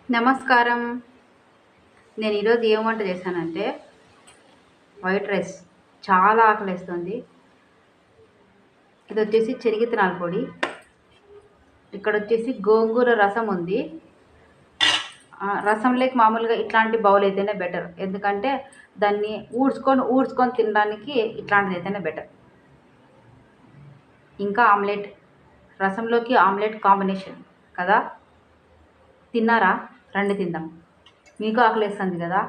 నమస్కారం. నేను ఈరోజు ఏం వంట చేశానంటే వైట్ రైస్. చాలా ఆకలేస్తుంది. ఇదొచ్చేసి శనగిత్తనాల పొడి. ఇక్కడొచ్చేసి గోంగూర రసం ఉంది. రసంలోకి మామూలుగా ఇట్లాంటి బౌల్ అయితేనే బెటర్. ఎందుకంటే దాన్ని ఊడ్చుకొని తినడానికి ఇట్లాంటిది అయితేనే బెటర్. ఇంకా ఆమ్లెట్. రసంలోకి ఆమ్లెట్ కాంబినేషన్ కదా! తిన్నారా? రండి తిందాం. మీకు ఆకలేస్తుంది కదా!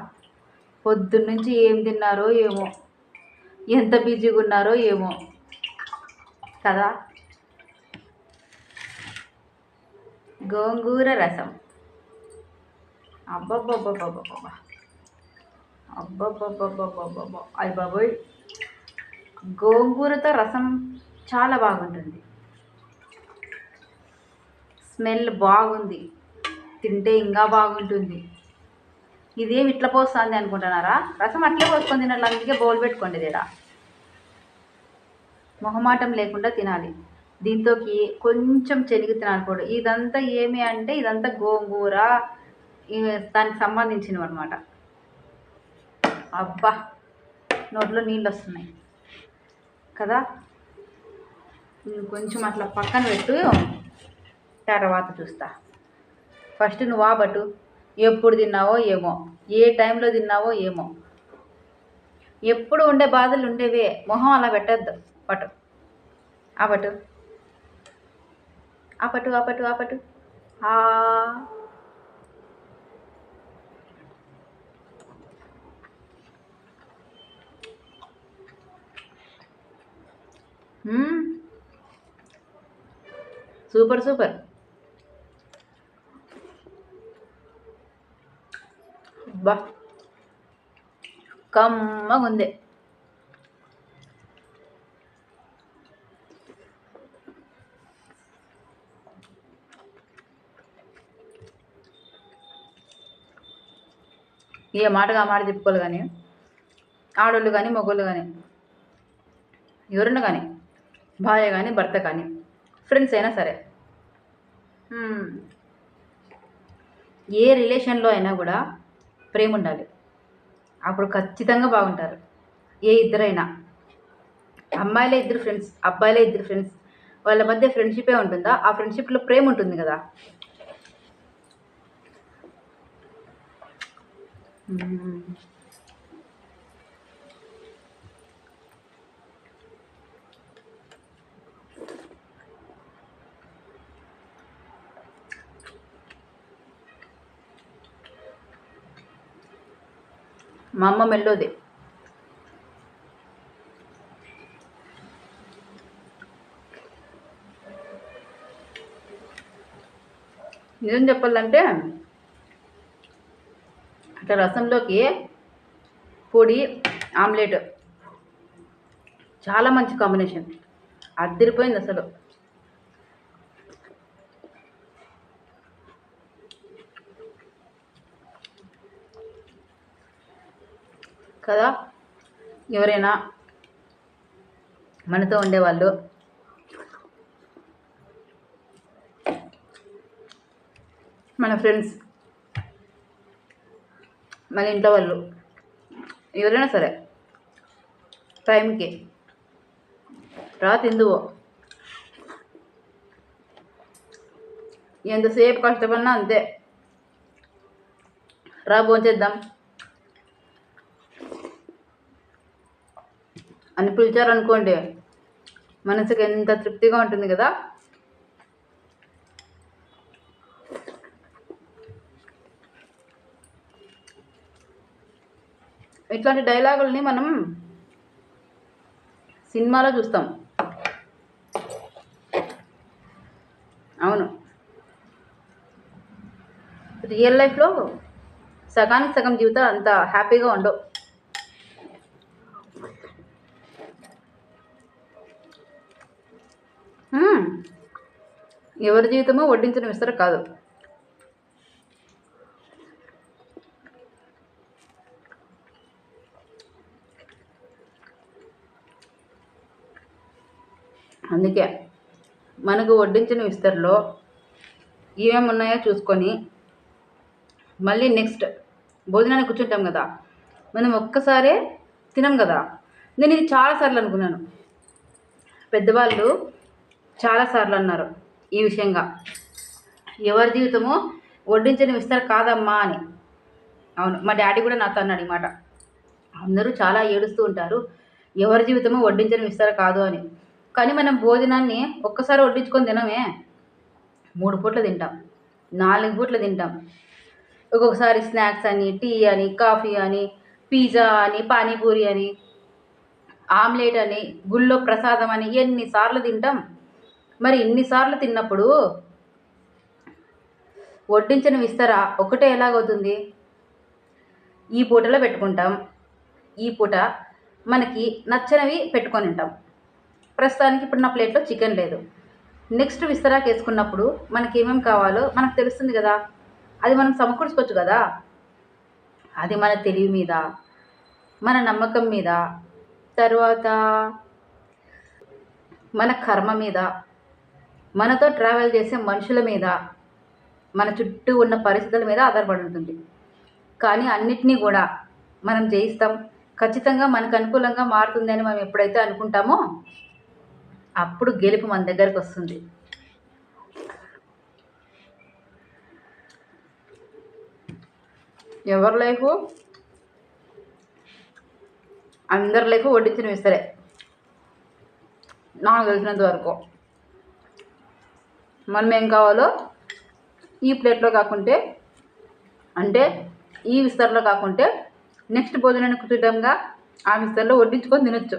పొద్దున్నుంచి ఏం తిన్నారో ఏమో, ఎంత బిజీగా ఉన్నారో ఏమో కదా! గోంగూర రసం. అబ్బబ్బబ్బబ్బబ్బబ్బా! అబ్బబ్బబ్బబ్బబ్బబ్బా! అయ్ బాబోయ్! గోంగూరతో రసం చాలా బాగుంటుంది. స్మెల్ బాగుంది. తింటే ఇంకా బాగుంటుంది. ఇదేం ఇట్లా పోస్తుంది అనుకుంటున్నారా? రసం అట్లే పోసుకొని తినాలి. అందుకే బౌల్ పెట్టుకోండి. దీడా మొహమాటం లేకుండా తినాలి. దీంతోకి కొంచెం శనగిత్తనాల పొడి. ఇదంతా ఏమి అంటే ఇదంతా గోంగూర దానికి సంబంధించినవి అనమాట. అబ్బా, నోట్లో నీళ్ళు వస్తున్నాయి కదా! కొంచెం అట్లా పక్కన పెట్టు, తర్వాత చూస్తా. ఫస్ట్ నువ్వు ఆబట్టు. ఎప్పుడు తిన్నావో ఏమో, ఏ టైంలో తిన్నావో ఏమో. ఎప్పుడు ఉండే బాధలు ఉండేవే. మొహం అలా పెట్టద్దు. పట్టు ఆపట్టు ఆపట్టు ఆపట్టు ఆపట్టు. Super super. బా, కమ్మగా ఉంది. ఏ మాటగా మాట చెప్పుకోవాలి. కానీ ఆడోళ్ళు కానీ మగోళ్ళు కానీ ఎవరున్నా కానీ, భార్య కానీ భర్త కానీ ఫ్రెండ్స్ అయినా సరే, ఏ రిలేషన్లో అయినా కూడా ప్రేమ ఉండాలి. అప్పుడు ఖచ్చితంగా బాగుంటారు. ఏ ఇద్దరైనా, అమ్మాయిలే ఇద్దరు ఫ్రెండ్స్, అబ్బాయిలే ఇద్దరు ఫ్రెండ్స్, వాళ్ళ మధ్య ఫ్రెండ్షిపే ఉంటుందా? ఆ ఫ్రెండ్షిప్లో ప్రేమ ఉంటుంది కదా. మా అమ్మ మెల్లోది. నిజం చెప్పాలంటే అట్లా రసంలోకి పొడి ఆమ్లెట్ చాలా మంచి కాంబినేషన్. అదిరిపోయింది అసలు. కదా! ఎవరైనా మనతో ఉండేవాళ్ళు, మన ఫ్రెండ్స్, మన ఇంట్లో వాళ్ళు, ఎవరైనా సరే టైంకి రా తిందువో. ఎంతసేపు కష్టపడినా అంతే. రా భోంచేద్దాం అని పిలిచారనుకోండి, మనసుకి ఎంత తృప్తిగా ఉంటుంది కదా. ఇట్లాంటి డైలాగుల్ని మనం సినిమాలో చూస్తాం. అవును, రియల్ లైఫ్లో సగానికి సగం జీవితాలు అంత హ్యాపీగా ఉండవు. ఎవరి జీవితమో వడ్డించిన విస్తర కాదు. అందుకే మనకు వడ్డించిన విస్తరలో ఏమేమి ఉన్నాయో చూసుకొని మళ్ళీ నెక్స్ట్ భోజనానికి కూర్చుంటాం కదా, మనం ఒక్కసారే తినం కదా. నేను ఇది చాలాసార్లు అనుకున్నాను, పెద్దవాళ్ళు చాలాసార్లు అన్నారు ఈ విషయంగా, ఎవరి జీవితము వడ్డించని విస్తారు కాదమ్మా అని. అవును, మా డాడీ కూడా నాతో అన్నాడు ఈ మాట. అందరూ చాలా ఏడుస్తూ ఉంటారు, ఎవరి జీవితము వడ్డించని విస్తారు కాదు అని. కానీ మనం భోజనాన్ని ఒక్కసారి వడ్డించుకొని తినమే, 3 పూట్ల తింటాం, 4 పూట్ల తింటాం. ఒక్కొక్కసారి స్నాక్స్ అని, టీ అని, కాఫీ అని, పిజ్జా అని, పానీపూరి అని, ఆమ్లెట్ అని, గుళ్ళో ప్రసాదం అని ఎన్నిసార్లు తింటాం. మరి ఇన్నిసార్లు తిన్నప్పుడు వడ్డించిన విస్తరా ఒకటే ఎలాగవుతుంది? ఈ పూటలో పెట్టుకుంటాం, ఈ పూట మనకి నచ్చనివి పెట్టుకొని ఉంటాం. ప్రస్తుతానికి ఇప్పుడు నా ప్లేట్లో చికెన్ లేదు, నెక్స్ట్ విస్తరాకు వేసుకున్నప్పుడు మనకి ఏమేమి కావాలో మనకు తెలుస్తుంది కదా, అది మనం సమకూర్చుకోవచ్చు కదా. అది మన తెలివి మీద, మన నమ్మకం మీద, తర్వాత మన కర్మ మీద, మనతో ట్రావెల్ చేసే మనుషుల మీద, మన చుట్టూ ఉన్న పరిస్థితుల మీద ఆధారపడి ఉంటుంది. కానీ అన్నిటినీ కూడా మనం జయిస్తాం, ఖచ్చితంగా మనకు అనుకూలంగా మారుతుందని మనం ఎప్పుడైతే అనుకుంటామో అప్పుడు గెలుపు మన దగ్గరకు వస్తుంది. ఎవరి లైఫ్, అందరి లైఫ్ వడ్డించిన విస్తరే నాకు తెలిసినంత వరకు. మనం ఏం కావాలో ఈ ప్లేట్లో కాకుంటే, అంటే ఈ విస్తరలో కాకుంటే నెక్స్ట్ భోజనాన్ని కూర్చుంటాంగా ఆ విస్తరలో వడ్డించుకొని తినొచ్చు.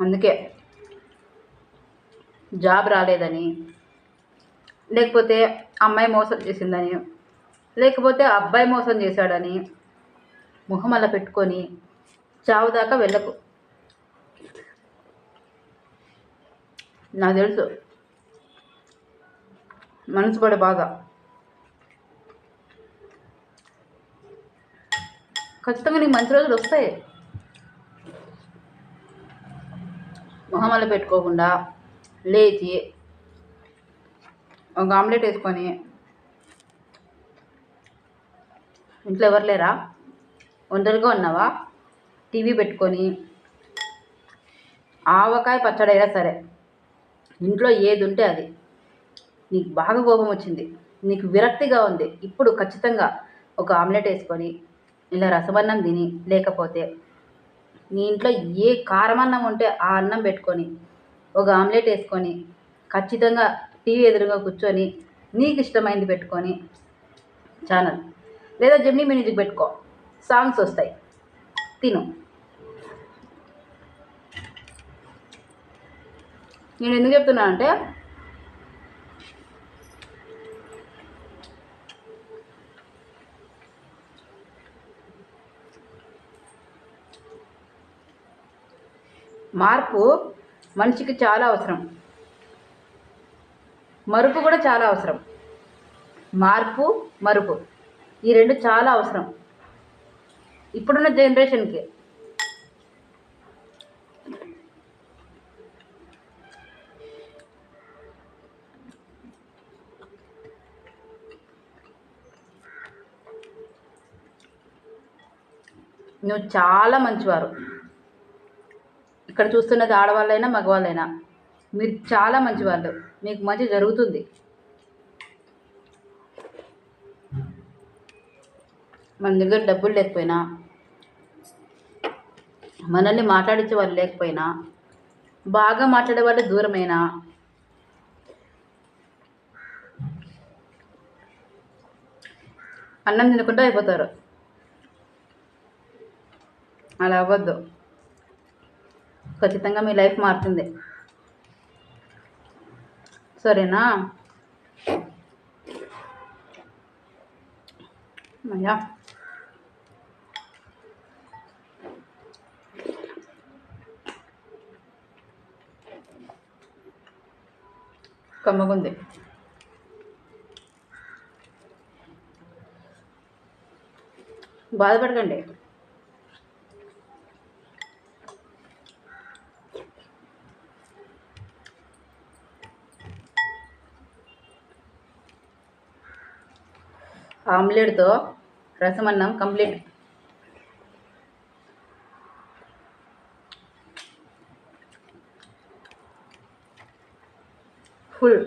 అందుకే జాబ్ రాలేదని, లేకపోతే అమ్మాయి మోసం చేసిందని, లేకపోతే అబ్బాయి మోసం చేశాడని ముఖం అలా పెట్టుకొని చావు దాకా వెళ్ళకు. నాకు తెలుసు మనసు పడే బాధ. ఖచ్చితంగా నీకు మంచి రోజులు వస్తాయి. మొహం అలా పెట్టుకోకుండా లేచి ఒక ఆమ్లెట్ వేసుకొని, ఇంట్లో ఎవరు లేరా, ఒంటరిగా ఉన్నావా, టీవీ పెట్టుకొని ఆవకాయ పచ్చడి అయినా సరే, ఇంట్లో ఏది ఉంటే అది, నీకు బాగా కోపం వచ్చింది, నీకు విరక్తిగా ఉంది, ఇప్పుడు ఖచ్చితంగా ఒక ఆమ్లెట్ వేసుకొని ఇలా రసమన్నం తిని, లేకపోతే నీ ఇంట్లో ఏ కారమన్నం ఉంటే ఆ అన్నం పెట్టుకొని ఒక ఆమ్లెట్ వేసుకొని ఖచ్చితంగా టీవీ ఎదురుగా కూర్చొని నీకు ఇష్టమైంది పెట్టుకొని ఛానల్ లేదా జెమినీ మ్యూజిక్ పెట్టుకో, సాంగ్స్ వస్తాయి, తిను. నేను ఎందుకు చెప్తున్నానంటే మార్పు మనిషికి చాలా అవసరం, మరుపు కూడా చాలా అవసరం. మార్పు, మరుపు ఈ రెండు చాలా అవసరం ఇప్పుడున్న జనరేషన్కి. నువ్వు చాలా మంచివారు, ఇక్కడ చూస్తున్నది ఆడవాళ్ళైనా మగవాళ్ళైనా మీరు చాలా మంచివాళ్ళు, మీకు మంచి జరుగుతుంది. మన దగ్గర డబ్బులు లేకపోయినా, మనల్ని మాట్లాడించే వాళ్ళు లేకపోయినా, బాగా మాట్లాడే వాళ్ళు దూరమైనా, అన్నం తినకుండా అయిపోతారు. అలా అవ్వద్దు, ఖచ్చితంగా మీ లైఫ్ మారుతుంది, సరేనా? అయ్యా కమ్మగుంది. బాధపడకండి, ఆమ్లెట్తో రసం అన్నం కంప్లీట్. ఫుల్.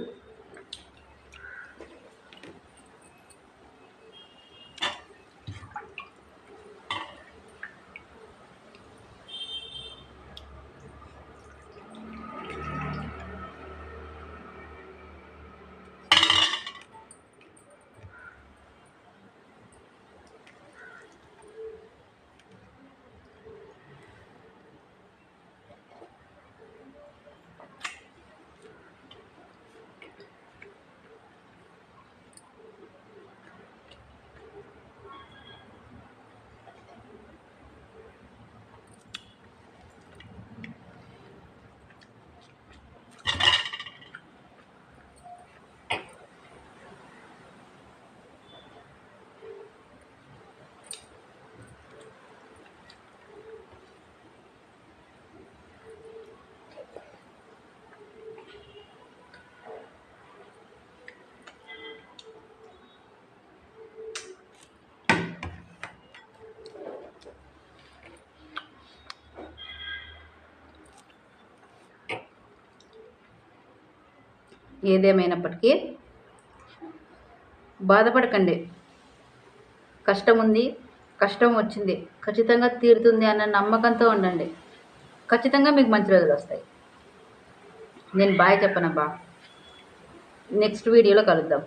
ఏదేమైనప్పటికీ బాధపడకండి. కష్టం ఉంది, కష్టం వచ్చింది, ఖచ్చితంగా తీరుతుంది అన్న నమ్మకంతో ఉండండి. ఖచ్చితంగా మీకు మంచి రోజులు వస్తాయి. నేను బాయ్ చెప్పనబ్బా. నెక్స్ట్ వీడియోలో కలుద్దాం.